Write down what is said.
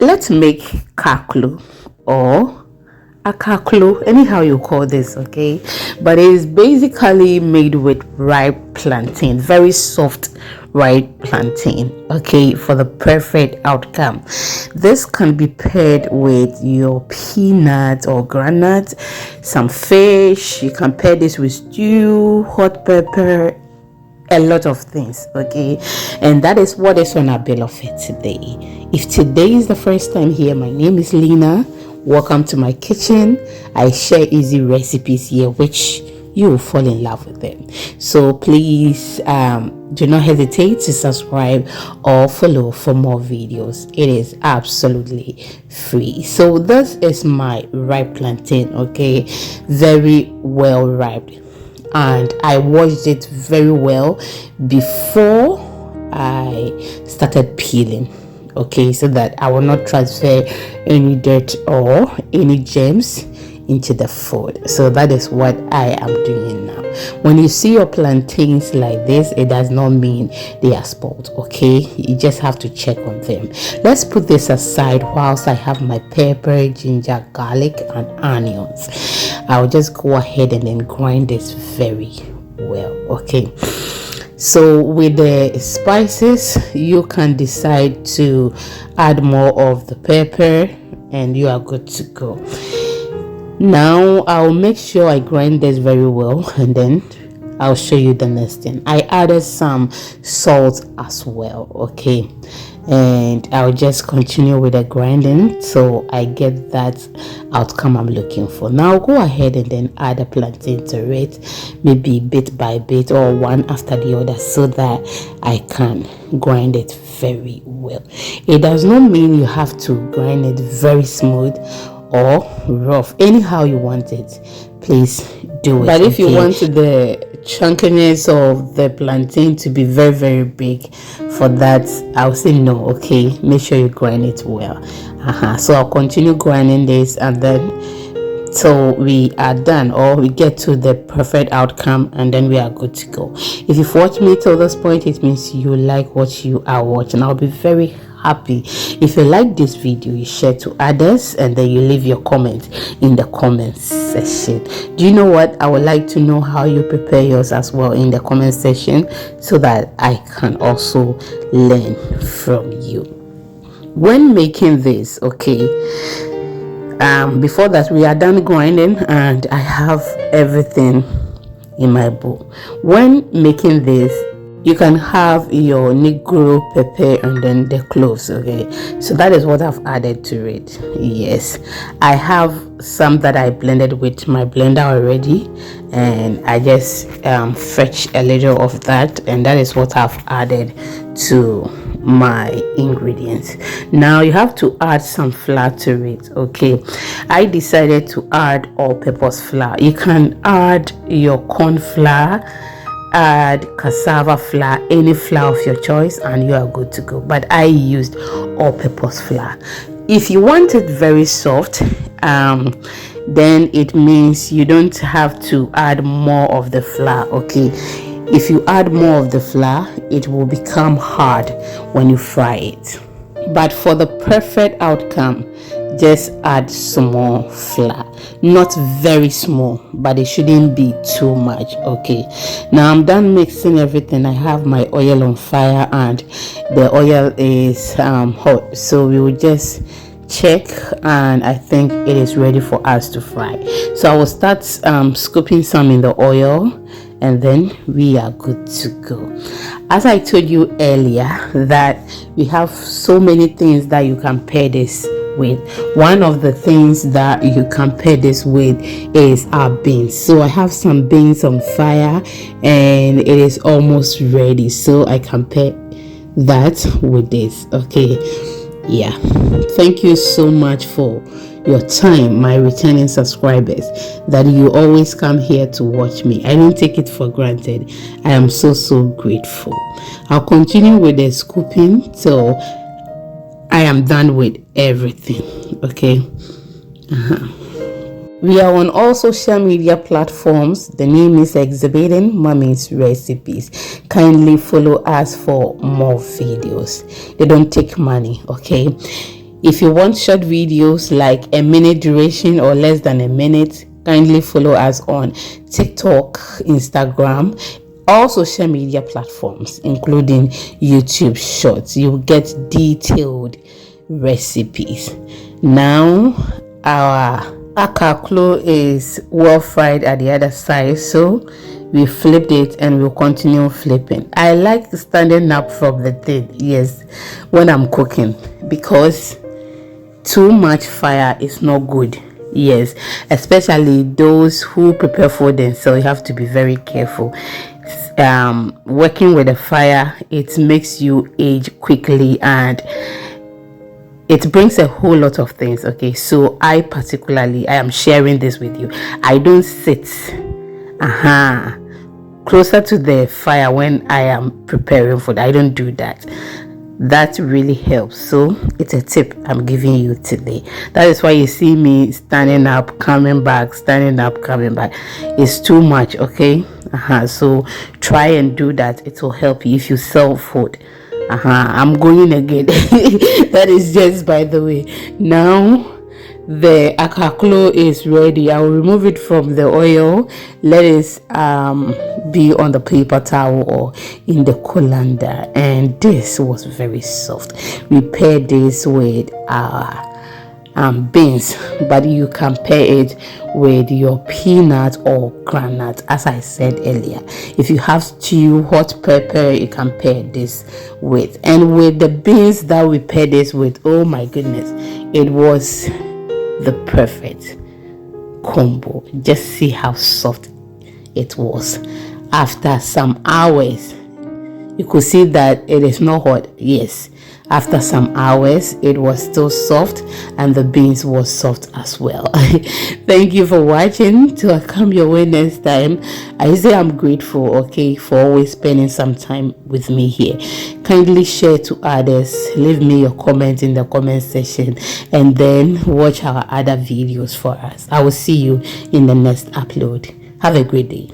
let's make kaku or a kaku, anyhow you call this, okay? But it is basically made with ripe plantain, very soft ripe plantain, okay, for the perfect outcome. This can be paired with your peanuts or groundnuts, some fish. You can pair this with stew, hot pepper, a lot of things, okay? And that is what is on our bill of it today. If today is the first time here, my name is Lena. Welcome to my kitchen. I share easy recipes here which you will fall in love with them. So please do not hesitate to subscribe or follow for more videos. It is absolutely free. So this is my ripe plantain, okay? Very well ripe, and I washed it very well before I started peeling, okay, so that I will not transfer any dirt or any germs into the food. So that is what I am doing now. When you see your plantains like this, it does not mean they are spoiled, okay? You just have to check on them. Let's put this aside whilst I have my pepper, ginger, garlic and onions. I'll just go ahead and then grind this very well, okay? So with the spices, you can decide to add more of the pepper and you are good to go. Now I'll make sure I grind this very well and then I'll show you the next thing. I added some salt as well, okay? And I'll just continue with the grinding so I get that outcome I'm looking for. Now go ahead and then add a plantain to it, maybe bit by bit or one after the other, so that I can grind it very well. It does not mean you have to grind it very smooth or rough. Anyhow you want it, please do it. But if you want the chunkiness of the plantain to be very, very big, for that I'll say no, okay? Make sure you grind it well. So I'll continue grinding this and then till we are done or we get to the perfect outcome, and then we are good to go. If you've watched me till this point, it means you like what you are watching. I'll be very happy if you like this video, you share to others, and then you leave your comment in the comments section. Do you know what? I would like to know how you prepare yours as well in the comment section, so that I can also learn from you when making this, okay? Before that, we are done grinding and I have everything in my bowl. When making this, you can have your negro pepper and then the cloves, okay? So that is what I've added to it. Yes, I have some that I blended with my blender already, and I just fetch a little of that, and that is what I've added to my ingredients. Now you have to add some flour to it, okay? I decided to add all-purpose flour. You can add your corn flour, add cassava flour, any flour of your choice, and you are good to go. But I used all-purpose flour. If you want it very soft, then it means you don't have to add more of the flour, okay? If you add more of the flour, it will become hard when you fry it. But for the perfect outcome, just add small flour, not very small, but it shouldn't be too much, okay? Now I'm done mixing everything. I have my oil on fire and the oil is hot, so we will just check, and I think it is ready for us to fry. So I will start scooping some in the oil, and then we are good to go. As I told you earlier, that we have so many things that you can pair this with. One of the things that you can pair this with is our beans. So I have some beans on fire and it is almost ready, so I can pair that with this, okay? Yeah, thank you so much for your time, my returning subscribers, that you always come here to watch me. I don't take it for granted. I am so grateful. I'll continue with the scooping till I am done with everything, okay? We are on all social media platforms. The name is Exhibiting Mommy's Recipes. Kindly follow us for more videos. They don't take money, okay? If you want short videos like a minute duration or less than a minute, kindly follow us on TikTok, Instagram, all social media platforms, including YouTube Shorts. You will get detailed recipes. Now, our kaku is well fried at the other side, so we flipped it and we'll continue flipping. I like standing up from the thing, yes, when I'm cooking, because too much fire is not good. Yes, especially those who prepare for themselves, you have to be very careful. Working with a fire, it makes you age quickly and it brings a whole lot of things. Okay, so I am sharing this with you. I don't sit closer to the fire when I am preparing food. I don't do that. That really helps. So it's a tip I'm giving you today. That is why you see me standing up, coming back, standing up, coming back. It's too much. Okay, so try and do that. It will help you if you sell food. I'm going again. That is just by the way. Now the kaku is ready. I will remove it from the oil. Let it be on the paper towel or in the colander. And this was very soft. We paired this with beans, but you can pair it with your peanut or groundnut, as I said earlier. If you have stew, hot pepper, you can pair this with. And with the beans that we paired this with, oh my goodness, it was the perfect combo. Just see how soft it was. After some hours, you could see that it is not hot. Yes, after some hours it was still soft and the beans was soft as well. Thank you for watching. Till I come your way next time, I say I'm grateful, okay, for always spending some time with me here. Kindly share to others, leave me your comment in the comment section, and then watch our other videos for us. I will see you in the next upload. Have a great day.